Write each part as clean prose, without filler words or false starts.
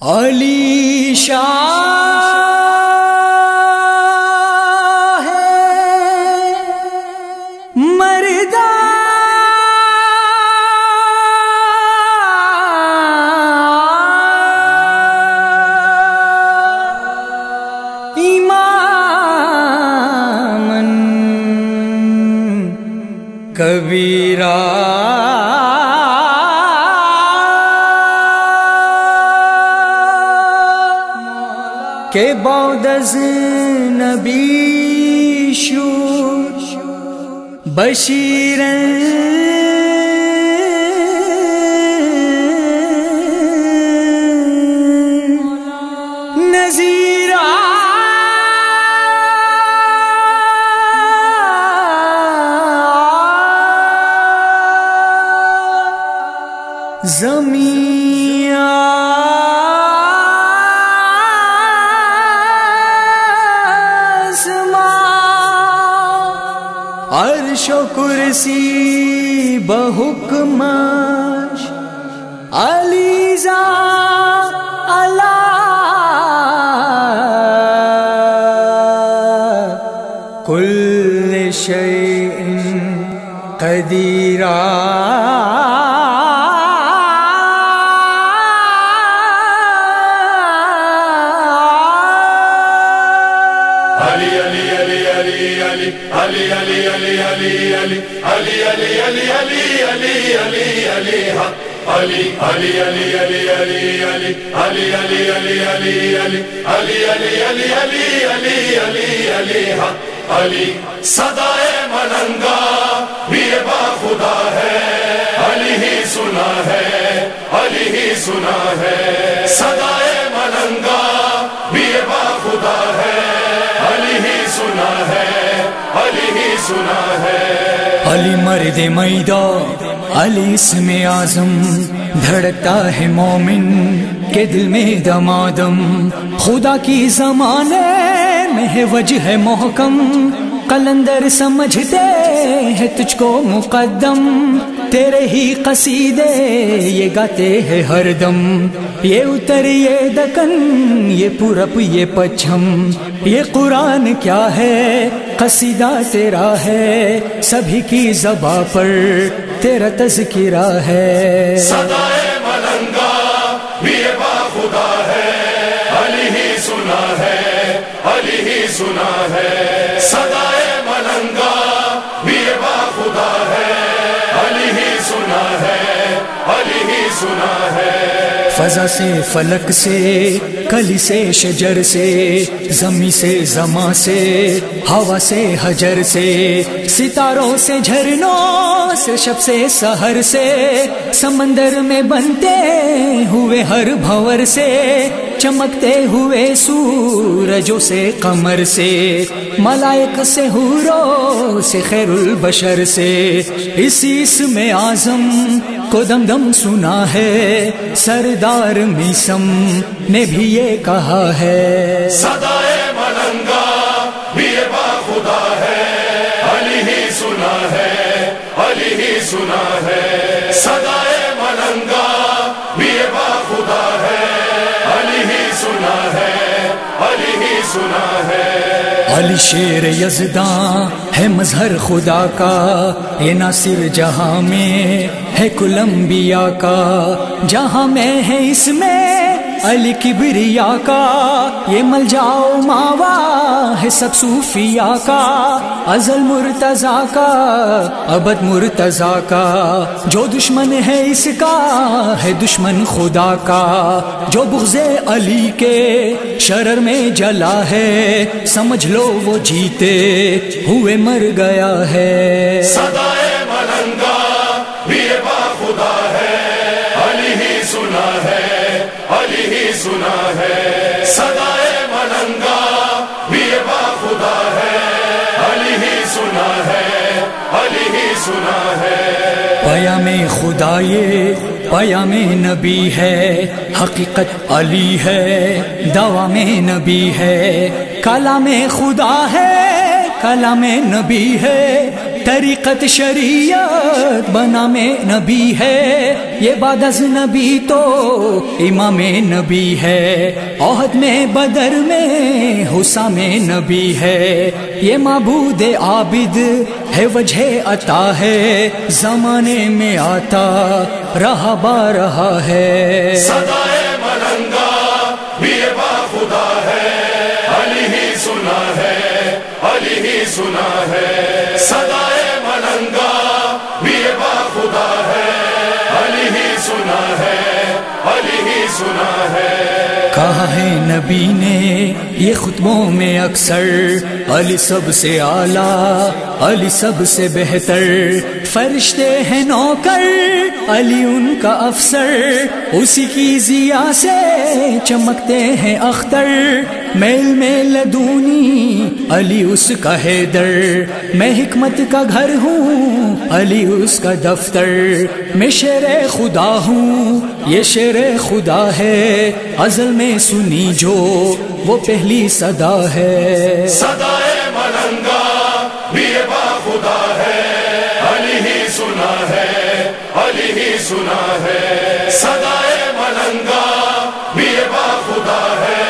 علی شاہ ہے مردہ اماماً کبیرہ کہ بعد از نبی شد بشیراً نذیراً زمین عرش و کرسی بحکمش علی ذا علی کل شیء قدیر علی صدائے ملنگا بھی با خدا ہے، علی ہی سنا ہے، علی ہی سنا ہے، صدائے ملنگا بھی با خدا ہے، علی ہی سنا ہے، علی ہی سنا ہے۔ علی مرد میدان، علی اسم اعظم، دھڑکتا ہے مومن کے دل میں دمادم، خدا کی زمانے میں ہے وجہ محکم، قلندر سمجھتے ہیں تجھ کو مقدم، تیرے ہی قصیدے یہ گاتے ہیں ہر دم، یہ اتر یہ دکن یہ پورب یہ پچھم، یہ قرآن کیا ہے قصیدہ تیرا ہے، سبھی کی زباں پر تیرا تذکرہ ہے۔ صدائے ملنگا بھی با خدا ہے، علی ہی سنا ہے، علی ہی سنا ہے، صدائے ملنگا بھی با خدا ہے، علی ہی سنا ہے، علی ہی سنا ہے۔ فضا سے فلک سے کلی سے شجر سے، زمین سے زماں سے ہوا سے حجر سے، ستاروں سے جھرنوں سے شب سے سحر سے، سمندر میں بنتے ہوئے ہر بھنور سے، چمکتے ہوئے سورجوں سے قمر سے، ملائک سے حوروں سے خیر البشر سے، اسی اسم اعظم کو دم دم سنا ہے، سردار میسم نے بھی یہ کہا ہے۔ صدائے ملنگا بھی با خدا ہے، علی ہی سنا ہے، علی ہی سنا ہے، صدائے ملنگا بھی با خدا ہے، علی ہی سنا ہے، علی ہی سنا ہے۔ علی شیر یزداں ہے مظہر خدا کا، یہ ناصر جہاں میں ہے کل انبیاء کا، جہاں میں ہے اس میں علی کبریا کا، یہ ملجا و ماوا ہے سب صوفیاء کا، ازل مرتضیٰ کا ابد مرتضیٰ کا، جو دشمن ہے اس کا ہے دشمن خدا کا، جو بغض علی کے شرر میں جلا ہے، سمجھ لو وہ جیتے ہوئے مر گیا ہے۔ صدائے ملنگا بھی با خدا ہے، علی ہی سنا ہے، علی ہی سنا ہے، صدائے ملنگا بھی با خدا ہے، علی ہی سنا ہے، علی ہی سنا ہے۔ پیام خدا یہ پیام نبی ہے، حقیقت علی ہے، دعویٰ میں نبی ہے، کلام خدا ہے، کلام نبی ہے، طریقت شریعت بنام نبی ہے، یہ بعد از نبی تو امام نبی ہے، عہد میں بدر میں حسام نبی ہے، یہ معبود عابد ہے وجہ عطا ہے، زمانے میں آتا رہا بارہا ہے، صدائے ملنگا بھی با خدا ہے، علی ہی سنا ہے، علی ہی سنا ہے، صدائے ملنگا بھی با خدا ہے، علی ہی سنا ہے، علی ہی سنا ہے، کہا ہے نبی نے یہ خطبوں میں اکثر، علی سب سے اعلیٰ، علی سب سے بہتر، فرشتے ہیں نوکر، علی ان کا افسر، اسی کی ضیا سے چمکتے ہیں اختر، میل میں لدونی علی اس کا حیدر، میں حکمت کا گھر ہوں علی اس کا دفتر، میں شیر خدا ہوں یہ شیر خدا ہے، ازل میں سنی جو وہ پہلی صدا ہے، صدائے ملنگا بھی با خدا ہے، علی ہی سنا ہے، علی ہی سنا ہے، صدائے ملنگا بھی با خدا ہے،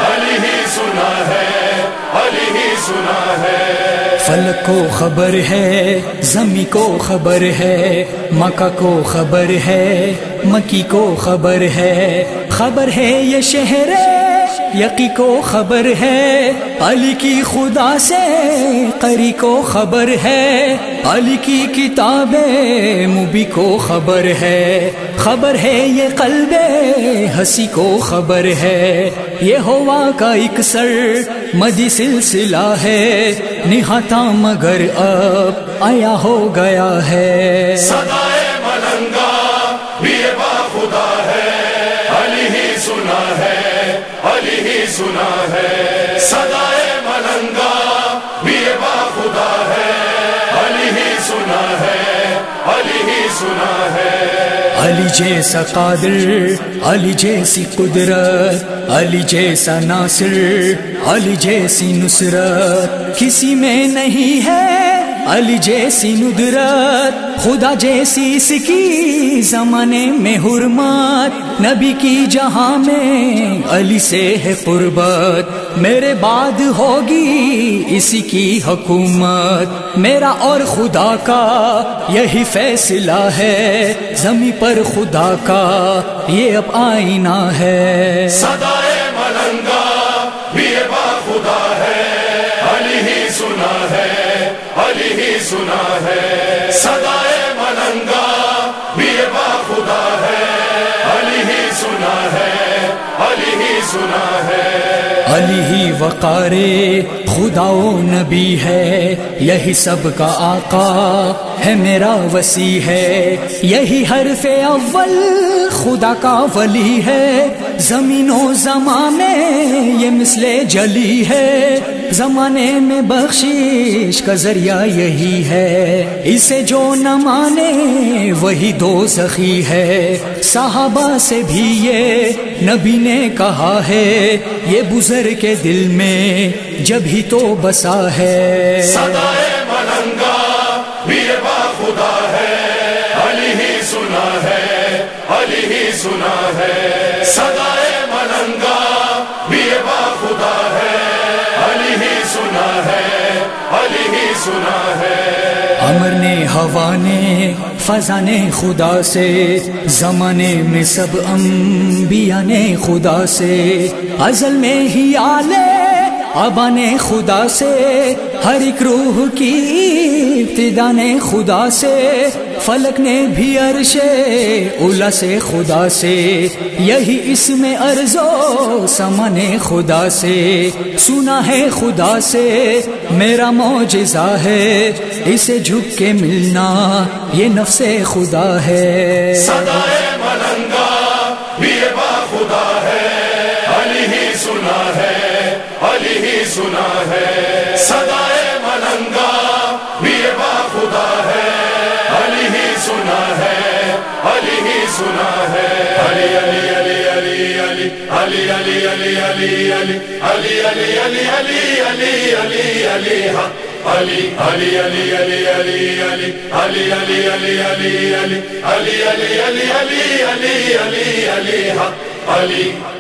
علی ہی سنا ہے، علی ہی سنا ہے، فلک کو خبر ہے، زمین کو خبر ہے، مکہ کو خبر ہے، مکی کو خبر ہے، خبر ہے یہ شہر یقی کو خبر ہے، علی کی خدا سے قری کو خبر ہے، علی کی کتاب مبی کو خبر ہے، خبر ہے یہ قلب ہنسی کو خبر ہے، یہ ہوا کا ایک سر مدی سلسلہ ہے، نہاتا مگر اب آیا ہو گیا ہے، صدائے ملنگا بھی با خدا ہے، علی ہی سنا ہے، علی ہی سنا ہے، صدائے ملنگا بھی با خدا ہے، علی ہی سنا ہے، علی ہی سنا ہے، علی جیسا قادر، علی جیسی قدرت، علی جیسا ناصر، علی جیسی نصرت کسی میں نہیں ہے، علی جیسی ندرت خدا جیسی اس کی زمانے میں حرمت، نبی کی جہاں میں علی سے ہے قربت، میرے بعد ہوگی اسی کی حکومت، میرا اور خدا کا یہی فیصلہ ہے، زمین پر خدا کا یہ اب آئینہ ہے، صدائے ملنگا بھی با خدا ہے، علی ہی سنا ہے، علی ہی سنا ہے، صدائے ملنگا بھی با خدا ہے، علی ہی سنا ہے، علی ہی سنا ہے، علی ہی وقار خدا و نبی ہے، یہی سب کا آقا ہے میرا وسیع ہے، یہی حرف اول خدا کا ولی ہے، زمین و زمان میں یہ مثل جلی ہے، زمانے میں بخشش کا ذریعہ یہی ہے، اسے جو نہ مانے وہی دوزخی ہے، صحابہ سے بھی یہ نبی نے کہا ہے، یہ بزرگ کے دل میں جب ہی تو بسا ہے، صدائے ملنگا بھی با خدا ہے، علی ہی سنا ہے، علی ہی سنا ہے، صدائے ملنگا بھی با خدا ہے، علی ہی سنا ہے، علی ہی سنا ہے، امر نے ہوا نے فضا نے خدا سے، زمانے میں سب انبیاء نے خدا سے، ازل میں ہی آلے ابا نے خدا سے، ہر ایک روح کی ابتدا نے خدا سے، فلک نے بھی عرش اولا سے خدا سے، یہی اس میں ارض و سما نے خدا سے، سنا ہے خدا سے میرا معجزہ ہے، اسے جھک کے ملنا یہ نفس خدا ہے، صدائے ملنگا بھی با خدا ہے، علی ہی سنا ہے، علی ہی سنا ہے، صدائے ملنگا بھی با خدا ہے، علی ہی سنا ہے، علی ہی سنا ہے، علی علی علی علی علی علی علی علی علی علی علی علی علی علی علی علی علی علی علی علی علی علی علی علی علی علی علی علی علی علی علی علی علی علی علی علی